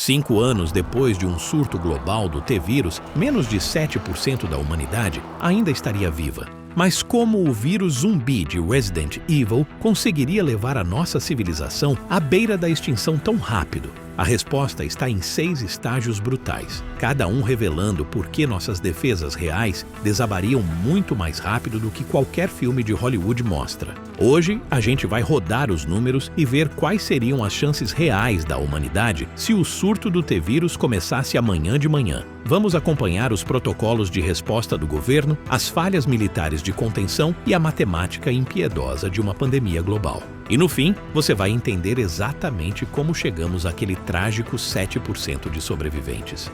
5 anos depois de um surto global do T-vírus, menos de 7% da humanidade ainda estaria viva. Mas como o vírus zumbi de Resident Evil conseguiria levar a nossa civilização à beira da extinção tão rápido? A resposta está em 6 estágios brutais, cada um revelando por que nossas defesas reais desabariam muito mais rápido do que qualquer filme de Hollywood mostra. Hoje, a gente vai rodar os números e ver quais seriam as chances reais da humanidade se o surto do T-vírus começasse amanhã de manhã. Vamos acompanhar os protocolos de resposta do governo, as falhas militares de contenção e a matemática impiedosa de uma pandemia global. E no fim, você vai entender exatamente como chegamos àquele trágico 7% de sobreviventes.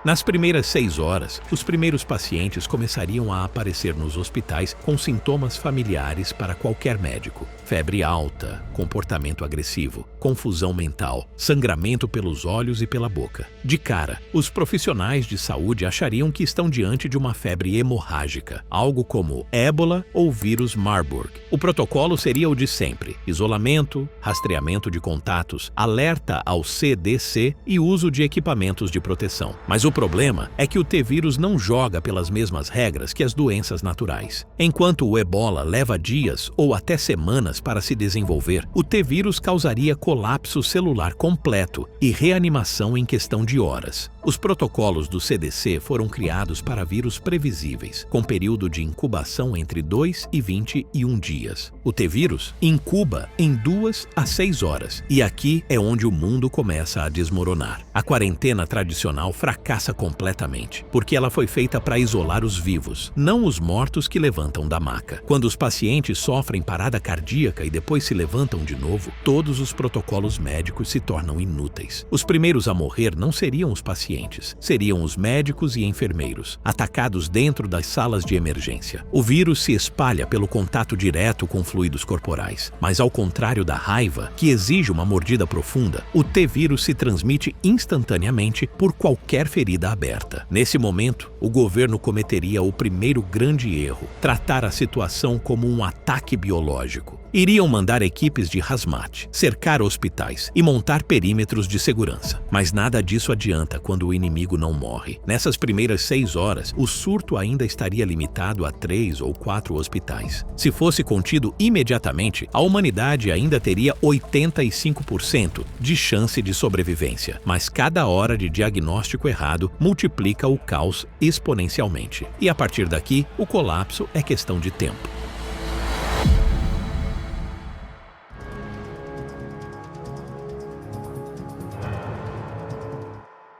Nas primeiras 6 horas, os primeiros pacientes começariam a aparecer nos hospitais com sintomas familiares para qualquer médico. Febre alta, comportamento agressivo, confusão mental, sangramento pelos olhos e pela boca. De cara, os profissionais de saúde achariam que estão diante de uma febre hemorrágica, algo como ébola ou vírus Marburg. O protocolo seria o de sempre: isolamento, rastreamento de contatos, alerta ao CDC e uso de equipamentos de proteção. Mas o problema é que o T-vírus não joga pelas mesmas regras que as doenças naturais. Enquanto o ebola leva dias ou até semanas para se desenvolver, o T-vírus causaria colapso celular completo e reanimação em questão de horas. Os protocolos do CDC foram criados para vírus previsíveis, com período de incubação entre 2 e 21 dias. O T-vírus incuba em 2 a 6 horas, e aqui é onde o mundo começa a desmoronar. A quarentena tradicional fracassa completamente, porque ela foi feita para isolar os vivos, não os mortos que levantam da maca. Quando os pacientes sofrem parada cardíaca e depois se levantam de novo, todos os protocolos médicos se tornam inúteis. Os primeiros a morrer não seriam os pacientes, seriam os médicos e enfermeiros, atacados dentro das salas de emergência. O vírus se espalha pelo contato direto com fluidos corporais, mas ao contrário da raiva, que exige uma mordida profunda, o T-vírus se transmite instantaneamente por qualquer ferida aberta. Nesse momento, o governo cometeria o primeiro grande erro: tratar a situação como um ataque biológico. Iriam mandar equipes de hazmat, cercar hospitais e montar perímetros de segurança. Mas nada disso adianta quando o inimigo não morre. Nessas primeiras 6 horas, o surto ainda estaria limitado a 3 ou 4 hospitais. Se fosse contido imediatamente, a humanidade ainda teria 85% de chance de sobrevivência. Mas cada hora de diagnóstico errado multiplica o caos exponencialmente. E a partir daqui, o colapso é questão de tempo.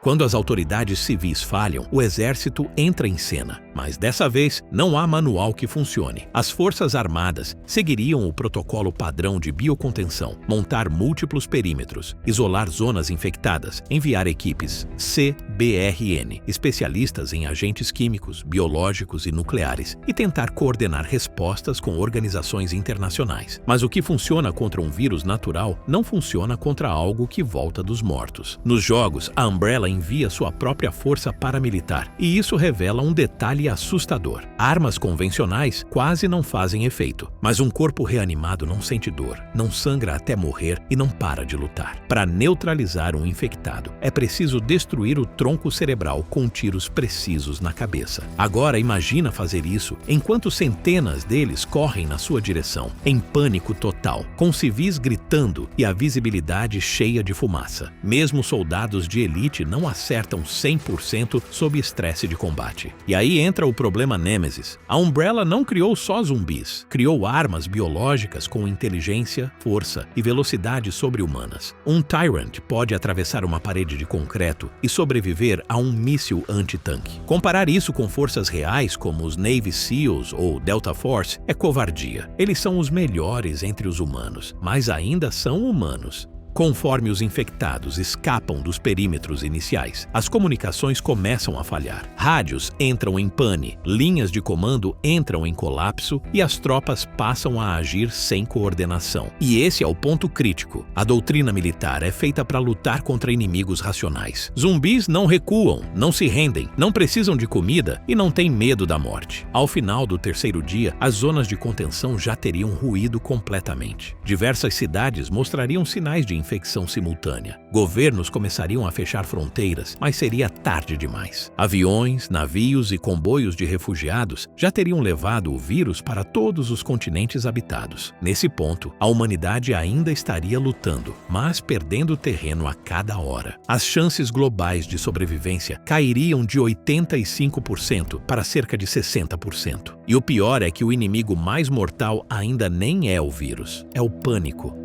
Quando as autoridades civis falham, o exército entra em cena. Mas dessa vez, não há manual que funcione. As forças armadas seguiriam o protocolo padrão de biocontenção: montar múltiplos perímetros, isolar zonas infectadas, enviar equipes CBRN, especialistas em agentes químicos, biológicos e nucleares, e tentar coordenar respostas com organizações internacionais. Mas o que funciona contra um vírus natural não funciona contra algo que volta dos mortos. Nos jogos, a Umbrella envia sua própria força paramilitar, e isso revela um detalhe assustador: armas convencionais quase não fazem efeito, mas um corpo reanimado não sente dor, não sangra até morrer e não para de lutar. Para neutralizar um infectado, é preciso destruir o tronco cerebral com tiros precisos na cabeça. Agora imagina fazer isso enquanto centenas deles correm na sua direção, em pânico total, com civis gritando e a visibilidade cheia de fumaça. Mesmo soldados de elite não acertam 100% sob estresse de combate. E aí entra o problema Nêmesis. A Umbrella não criou só zumbis, criou armas biológicas com inteligência, força e velocidade sobre-humanas. Um Tyrant pode atravessar uma parede de concreto e sobreviver a um míssil anti-tanque. Comparar isso com forças reais como os Navy SEALs ou Delta Force é covardia. Eles são os melhores entre os humanos, mas ainda são humanos. Conforme os infectados escapam dos perímetros iniciais, as comunicações começam a falhar. Rádios entram em pane, linhas de comando entram em colapso e as tropas passam a agir sem coordenação. E esse é o ponto crítico. A doutrina militar é feita para lutar contra inimigos racionais. Zumbis não recuam, não se rendem, não precisam de comida e não têm medo da morte. Ao final do terceiro dia, as zonas de contenção já teriam ruído completamente. Diversas cidades mostrariam sinais de infecção simultânea. Governos começariam a fechar fronteiras, mas seria tarde demais. Aviões, navios e comboios de refugiados já teriam levado o vírus para todos os continentes habitados. Nesse ponto, a humanidade ainda estaria lutando, mas perdendo terreno a cada hora. As chances globais de sobrevivência cairiam de 85% para cerca de 60%. E o pior é que o inimigo mais mortal ainda nem é o vírus, é o pânico.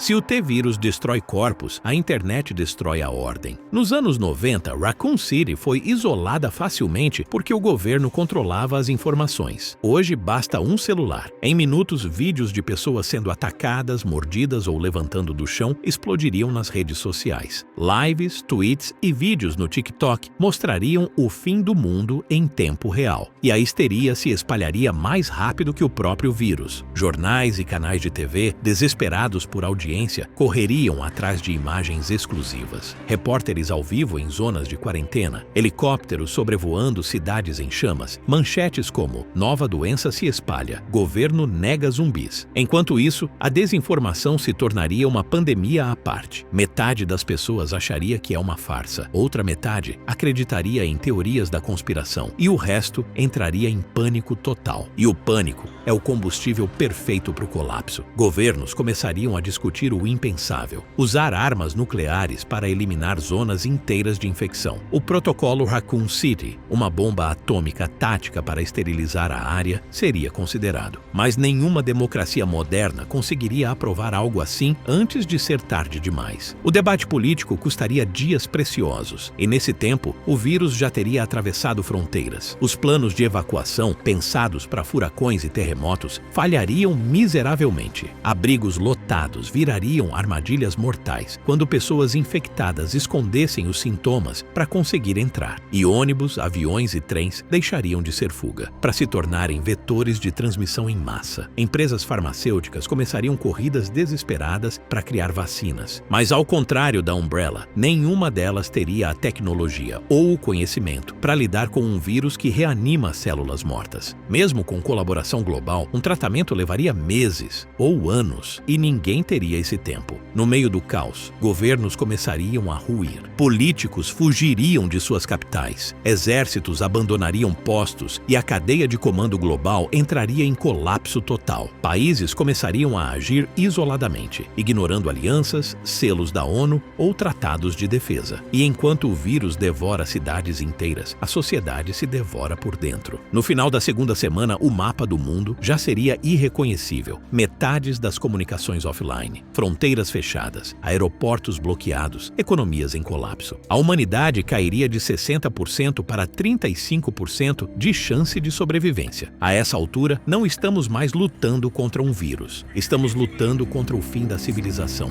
Se o T-vírus destrói corpos, a internet destrói a ordem. Nos anos 90, Raccoon City foi isolada facilmente porque o governo controlava as informações. Hoje basta um celular. Em minutos, vídeos de pessoas sendo atacadas, mordidas ou levantando do chão explodiriam nas redes sociais. Lives, tweets e vídeos no TikTok mostrariam o fim do mundo em tempo real. E a histeria se espalharia mais rápido que o próprio vírus. Jornais e canais de TV, desesperados por audiência, correriam atrás de imagens exclusivas. Repórteres ao vivo em zonas de quarentena, helicópteros sobrevoando cidades em chamas, manchetes como "Nova doença se espalha, governo nega zumbis". Enquanto isso, a desinformação se tornaria uma pandemia à parte. Metade das pessoas acharia que é uma farsa, outra metade acreditaria em teorias da conspiração e o resto entraria em pânico total. E o pânico é o combustível perfeito para o colapso. Governos começariam a discutir o impensável: usar armas nucleares para eliminar zonas inteiras de infecção. O protocolo Raccoon City, uma bomba atômica tática para esterilizar a área, seria considerado. Mas nenhuma democracia moderna conseguiria aprovar algo assim antes de ser tarde demais. O debate político custaria dias preciosos, e nesse tempo, o vírus já teria atravessado fronteiras. Os planos de evacuação, pensados para furacões e terremotos, falhariam miseravelmente. Abrigos lotados virariam armadilhas mortais quando pessoas infectadas escondessem os sintomas para conseguir entrar. E ônibus, aviões e trens deixariam de ser fuga, para se tornarem vetores de transmissão em massa. Empresas farmacêuticas começariam corridas desesperadas para criar vacinas. Mas ao contrário da Umbrella, nenhuma delas teria a tecnologia ou o conhecimento para lidar com um vírus que reanima células mortas. Mesmo com colaboração global, um tratamento levaria meses ou anos e ninguém teria esse tempo. No meio do caos, governos começariam a ruir. Políticos fugiriam de suas capitais. Exércitos abandonariam postos e a cadeia de comando global entraria em colapso total. Países começariam a agir isoladamente, ignorando alianças, selos da ONU ou tratados de defesa. E enquanto o vírus devora cidades inteiras, a sociedade se devora por dentro. No final da segunda semana, o mapa do mundo já seria irreconhecível. Metades das comunicações offline, fronteiras fechadas, aeroportos bloqueados, economias em colapso. A humanidade cairia de 60% para 35% de chance de sobrevivência. A essa altura, não estamos mais lutando contra um vírus. Estamos lutando contra o fim da civilização.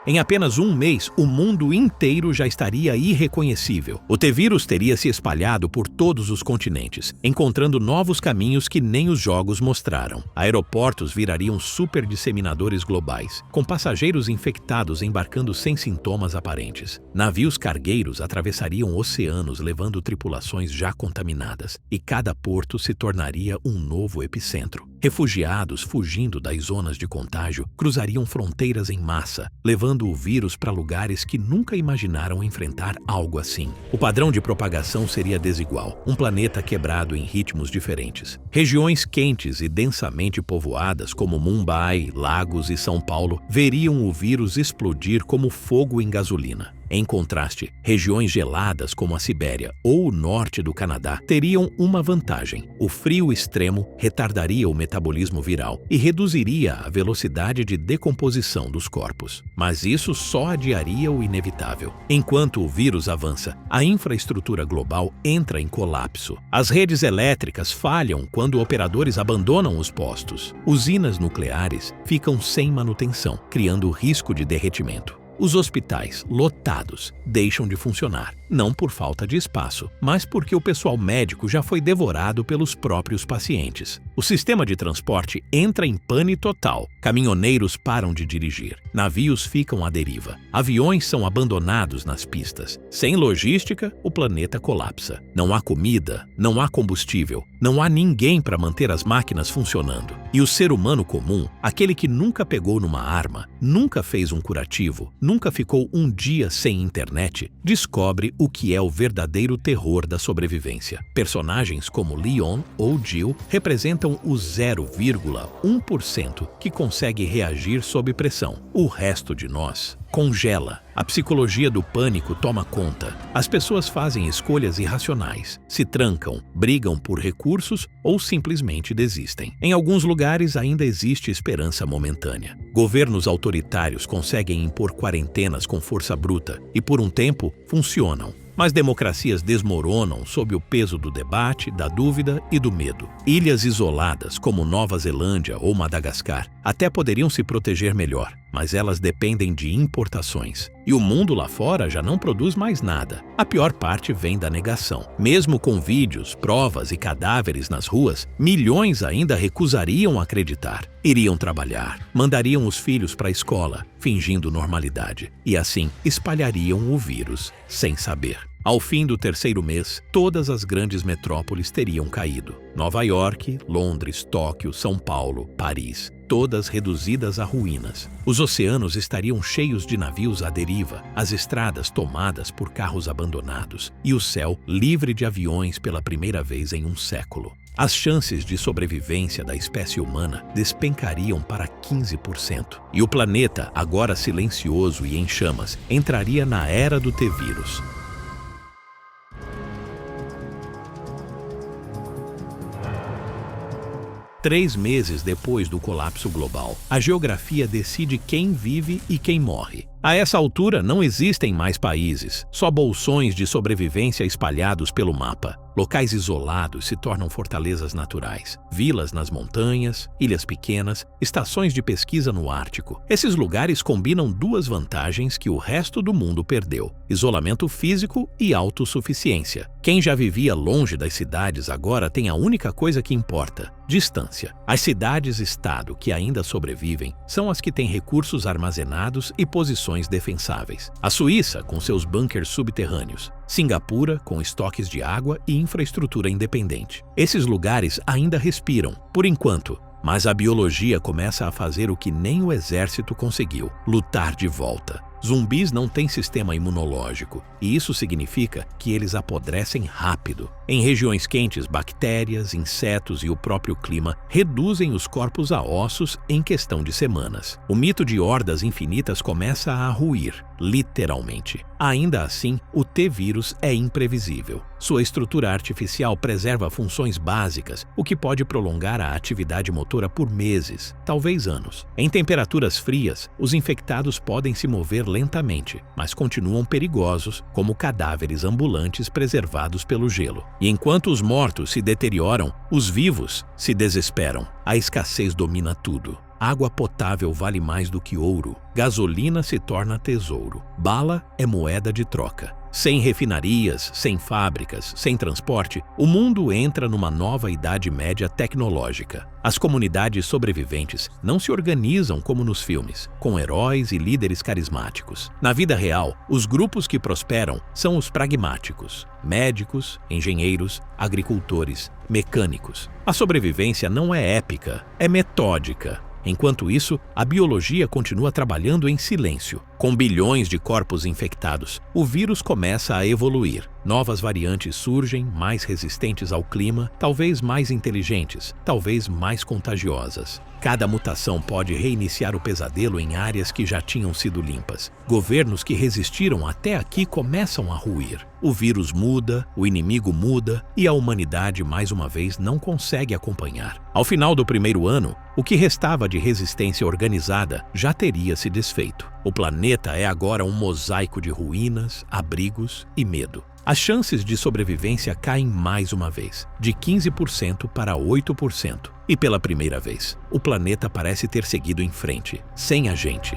Em apenas um mês, o mundo inteiro já estaria irreconhecível. O T-vírus teria se espalhado por todos os continentes, encontrando novos caminhos que nem os jogos mostraram. Aeroportos virariam superdisseminadores globais, com passageiros infectados embarcando sem sintomas aparentes. Navios cargueiros atravessariam oceanos levando tripulações já contaminadas, e cada porto se tornaria um novo epicentro. Refugiados fugindo das zonas de contágio cruzariam fronteiras em massa, levando o vírus para lugares que nunca imaginaram enfrentar algo assim. O padrão de propagação seria desigual, um planeta quebrado em ritmos diferentes. Regiões quentes e densamente povoadas como Mumbai, Lagos e São Paulo veriam o vírus explodir como fogo em gasolina. Em contraste, regiões geladas como a Sibéria ou o norte do Canadá teriam uma vantagem: o frio extremo retardaria o metabolismo viral e reduziria a velocidade de decomposição dos corpos. Mas isso só adiaria o inevitável. Enquanto o vírus avança, a infraestrutura global entra em colapso. As redes elétricas falham quando operadores abandonam os postos. Usinas nucleares ficam sem manutenção, criando risco de derretimento. Os hospitais, lotados, deixam de funcionar, não por falta de espaço, mas porque o pessoal médico já foi devorado pelos próprios pacientes. O sistema de transporte entra em pane total. Caminhoneiros param de dirigir. Navios ficam à deriva. Aviões são abandonados nas pistas. Sem logística, o planeta colapsa. Não há comida, não há combustível, não há ninguém para manter as máquinas funcionando. E o ser humano comum, aquele que nunca pegou numa arma, nunca fez um curativo, nunca ficou um dia sem internet, descobre o que é o verdadeiro terror da sobrevivência. Personagens como Leon ou Jill representam o 0,1% que consegue reagir sob pressão. O resto de nós congela. A psicologia do pânico toma conta. As pessoas fazem escolhas irracionais, se trancam, brigam por recursos ou simplesmente desistem. Em alguns lugares ainda existe esperança momentânea. Governos autoritários conseguem impor quarentenas com força bruta e, por um tempo, funcionam. Mas democracias desmoronam sob o peso do debate, da dúvida e do medo. Ilhas isoladas, como Nova Zelândia ou Madagascar, até poderiam se proteger melhor, mas elas dependem de importações. E o mundo lá fora já não produz mais nada. A pior parte vem da negação. Mesmo com vídeos, provas e cadáveres nas ruas, milhões ainda recusariam acreditar. Iriam trabalhar, mandariam os filhos para a escola, fingindo normalidade, e assim espalhariam o vírus sem saber. Ao fim do terceiro mês, todas as grandes metrópoles teriam caído. Nova York, Londres, Tóquio, São Paulo, Paris, todas reduzidas a ruínas. Os oceanos estariam cheios de navios à deriva, as estradas tomadas por carros abandonados e o céu livre de aviões pela primeira vez em um século. As chances de sobrevivência da espécie humana despencariam para 15%. E o planeta, agora silencioso e em chamas, entraria na era do T-vírus. Três meses depois do colapso global, a geografia decide quem vive e quem morre. A essa altura, não existem mais países, só bolsões de sobrevivência espalhados pelo mapa. Locais isolados se tornam fortalezas naturais, vilas nas montanhas, ilhas pequenas, estações de pesquisa no Ártico. Esses lugares combinam duas vantagens que o resto do mundo perdeu: isolamento físico e autossuficiência. Quem já vivia longe das cidades agora tem a única coisa que importa: distância. As cidades-estado que ainda sobrevivem são as que têm recursos armazenados e posições defensáveis. A Suíça, com seus bunkers subterrâneos. Singapura, com estoques de água e infraestrutura independente. Esses lugares ainda respiram, por enquanto, mas a biologia começa a fazer o que nem o exército conseguiu: lutar de volta. Zumbis não têm sistema imunológico, e isso significa que eles apodrecem rápido. Em regiões quentes, bactérias, insetos e o próprio clima reduzem os corpos a ossos em questão de semanas. O mito de hordas infinitas começa a ruir, literalmente. Ainda assim, o T-vírus é imprevisível. Sua estrutura artificial preserva funções básicas, o que pode prolongar a atividade motora por meses, talvez anos. Em temperaturas frias, os infectados podem se mover lentamente, mas continuam perigosos, como cadáveres ambulantes preservados pelo gelo. E enquanto os mortos se deterioram, os vivos se desesperam. A escassez domina tudo. Água potável vale mais do que ouro. Gasolina se torna tesouro. Bala é moeda de troca. Sem refinarias, sem fábricas, sem transporte, o mundo entra numa nova idade média tecnológica. As comunidades sobreviventes não se organizam como nos filmes, com heróis e líderes carismáticos. Na vida real, os grupos que prosperam são os pragmáticos: médicos, engenheiros, agricultores, mecânicos. A sobrevivência não é épica, é metódica. Enquanto isso, a biologia continua trabalhando em silêncio. Com bilhões de corpos infectados, o vírus começa a evoluir. Novas variantes surgem, mais resistentes ao clima, talvez mais inteligentes, talvez mais contagiosas. Cada mutação pode reiniciar o pesadelo em áreas que já tinham sido limpas. Governos que resistiram até aqui começam a ruir. O vírus muda, o inimigo muda e a humanidade, mais uma vez, não consegue acompanhar. Ao final do primeiro ano, o que restava de resistência organizada já teria se desfeito. O planeta é agora um mosaico de ruínas, abrigos e medo. As chances de sobrevivência caem mais uma vez, de 15% para 8%. E pela primeira vez, o planeta parece ter seguido em frente, sem a gente.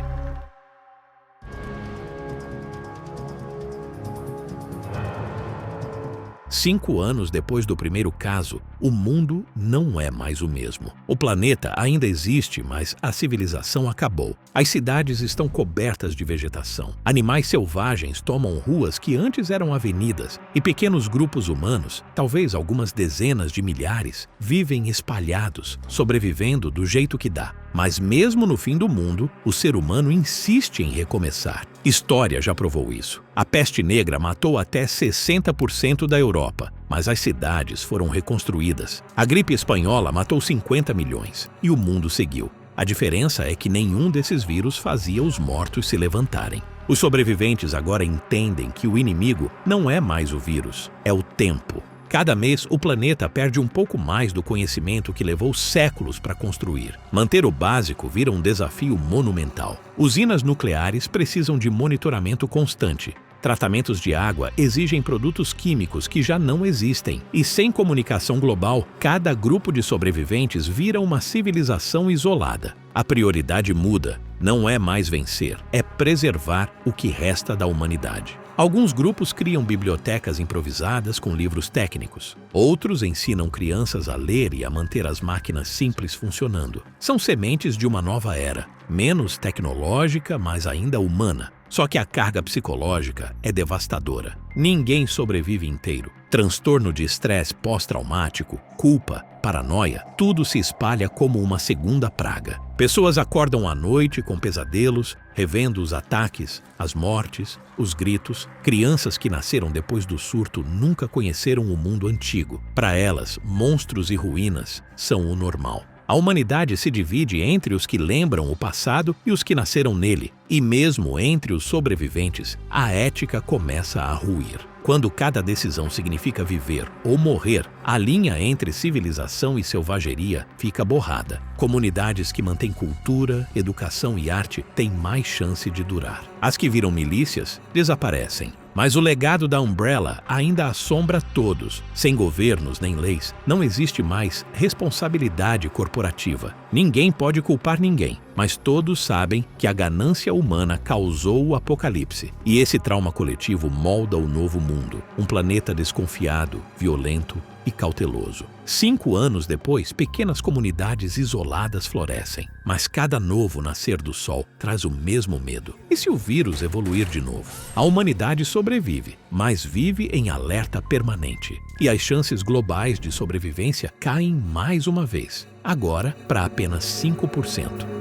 Cinco anos depois do primeiro caso, o mundo não é mais o mesmo. O planeta ainda existe, mas a civilização acabou. As cidades estão cobertas de vegetação. Animais selvagens tomam ruas que antes eram avenidas, e pequenos grupos humanos, talvez algumas dezenas de milhares, vivem espalhados, sobrevivendo do jeito que dá. Mas mesmo no fim do mundo, o ser humano insiste em recomeçar. História já provou isso. A peste negra matou até 60% da Europa, mas as cidades foram reconstruídas. A gripe espanhola matou 50 milhões e o mundo seguiu. A diferença é que nenhum desses vírus fazia os mortos se levantarem. Os sobreviventes agora entendem que o inimigo não é mais o vírus, é o tempo. Cada mês, o planeta perde um pouco mais do conhecimento que levou séculos para construir. Manter o básico vira um desafio monumental. Usinas nucleares precisam de monitoramento constante. Tratamentos de água exigem produtos químicos que já não existem. E sem comunicação global, cada grupo de sobreviventes vira uma civilização isolada. A prioridade muda. Não é mais vencer, é preservar o que resta da humanidade. Alguns grupos criam bibliotecas improvisadas com livros técnicos. Outros ensinam crianças a ler e a manter as máquinas simples funcionando. São sementes de uma nova era, menos tecnológica, mas ainda humana. Só que a carga psicológica é devastadora. Ninguém sobrevive inteiro. Transtorno de estresse pós-traumático, culpa, paranoia, tudo se espalha como uma segunda praga. Pessoas acordam à noite com pesadelos, revendo os ataques, as mortes, os gritos. Crianças que nasceram depois do surto nunca conheceram o mundo antigo. Para elas, monstros e ruínas são o normal. A humanidade se divide entre os que lembram o passado e os que nasceram nele. E mesmo entre os sobreviventes, a ética começa a ruir. Quando cada decisão significa viver ou morrer, a linha entre civilização e selvageria fica borrada. Comunidades que mantêm cultura, educação e arte têm mais chance de durar. As que viram milícias desaparecem. Mas o legado da Umbrella ainda assombra todos. Sem governos nem leis, não existe mais responsabilidade corporativa. Ninguém pode culpar ninguém, mas todos sabem que a ganância humana causou o apocalipse. E esse trauma coletivo molda o novo mundo, um planeta desconfiado, violento e cauteloso. 5 anos depois, pequenas comunidades isoladas florescem. Mas cada novo nascer do sol traz o mesmo medo. E se o vírus evoluir de novo? A humanidade sobrevive, mas vive em alerta permanente. E as chances globais de sobrevivência caem mais uma vez, agora para apenas 5%.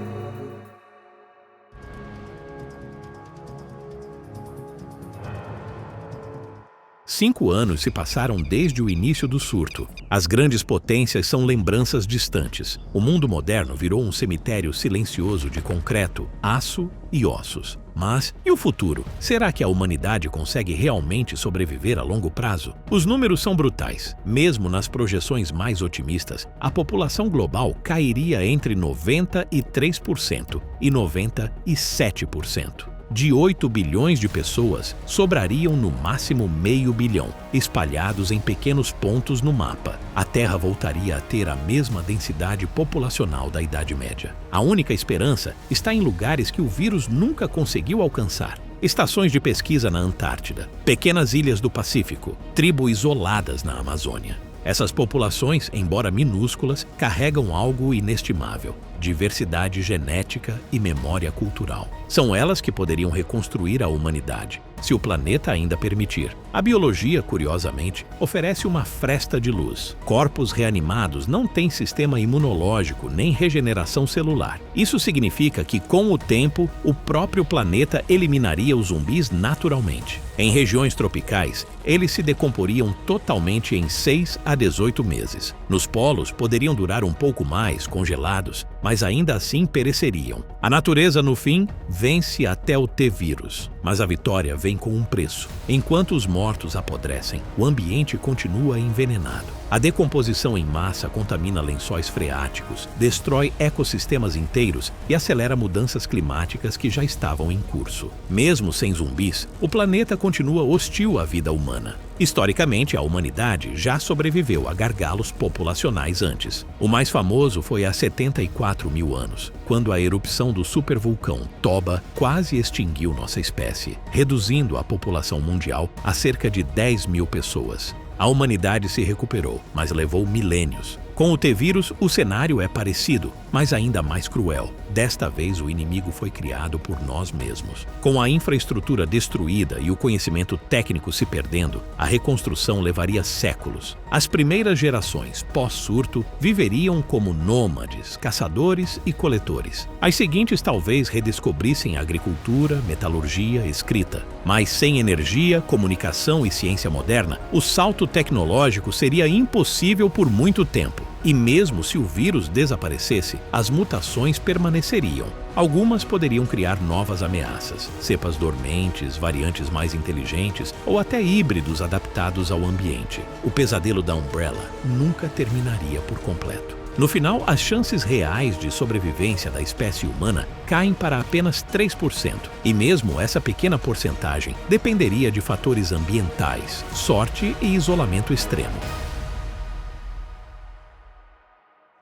5 anos se passaram desde o início do surto. As grandes potências são lembranças distantes. O mundo moderno virou um cemitério silencioso de concreto, aço e ossos. Mas, e o futuro? Será que a humanidade consegue realmente sobreviver a longo prazo? Os números são brutais. Mesmo nas projeções mais otimistas, a população global cairia entre 93% e 97%. De 8 bilhões de pessoas, sobrariam no máximo meio bilhão, espalhados em pequenos pontos no mapa. A Terra voltaria a ter a mesma densidade populacional da Idade Média. A única esperança está em lugares que o vírus nunca conseguiu alcançar. Estações de pesquisa na Antártida, pequenas ilhas do Pacífico, tribos isoladas na Amazônia. Essas populações, embora minúsculas, carregam algo inestimável: diversidade genética e memória cultural. São elas que poderiam reconstruir a humanidade, se o planeta ainda permitir. A biologia, curiosamente, oferece uma fresta de luz. Corpos reanimados não têm sistema imunológico nem regeneração celular. Isso significa que, com o tempo, o próprio planeta eliminaria os zumbis naturalmente. Em regiões tropicais, eles se decomporiam totalmente em 6 a 18 meses. Nos polos, poderiam durar um pouco mais, congelados, mas ainda assim pereceriam. A natureza, no fim, vence até o T-vírus, mas a vitória vem com um preço. Enquanto os mortos apodrecem, o ambiente continua envenenado. A decomposição em massa contamina lençóis freáticos, destrói ecossistemas inteiros e acelera mudanças climáticas que já estavam em curso. Mesmo sem zumbis, o planeta continua hostil à vida humana. Historicamente, a humanidade já sobreviveu a gargalos populacionais antes. O mais famoso foi há 74 mil anos, quando a erupção do supervulcão Toba quase extinguiu nossa espécie, reduzindo a população mundial a cerca de 10 mil pessoas. A humanidade se recuperou, mas levou milênios. Com o T-vírus, o cenário é parecido, mas ainda mais cruel. Desta vez, o inimigo foi criado por nós mesmos. Com a infraestrutura destruída e o conhecimento técnico se perdendo, a reconstrução levaria séculos. As primeiras gerações, pós-surto, viveriam como nômades, caçadores e coletores. As seguintes talvez redescobrissem a agricultura, metalurgia, escrita. Mas sem energia, comunicação e ciência moderna, o salto tecnológico seria impossível por muito tempo. E mesmo se o vírus desaparecesse, as mutações permaneceriam. Algumas poderiam criar novas ameaças, cepas dormentes, variantes mais inteligentes ou até híbridos adaptados ao ambiente. O pesadelo da Umbrella nunca terminaria por completo. No final, as chances reais de sobrevivência da espécie humana caem para apenas 3%. E mesmo essa pequena porcentagem dependeria de fatores ambientais, sorte e isolamento extremo.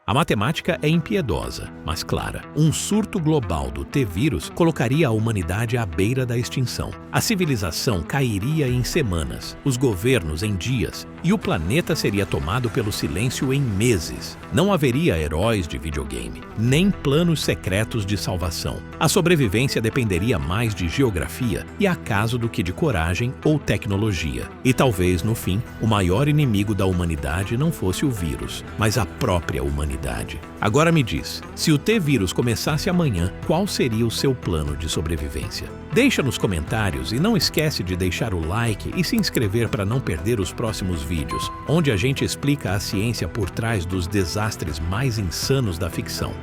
A matemática é impiedosa, mas clara. Um surto global do T-vírus colocaria a humanidade à beira da extinção. A civilização cairia em semanas, os governos em dias, e o planeta seria tomado pelo silêncio em meses. Não haveria heróis de videogame, nem planos secretos de salvação. A sobrevivência dependeria mais de geografia e acaso do que de coragem ou tecnologia. E talvez, no fim, o maior inimigo da humanidade não fosse o vírus, mas a própria humanidade. Agora me diz, se o T-vírus começasse amanhã, qual seria o seu plano de sobrevivência? Deixa nos comentários e não esquece de deixar o like e se inscrever para não perder os próximos vídeos, onde a gente explica a ciência por trás dos desastres mais insanos da ficção.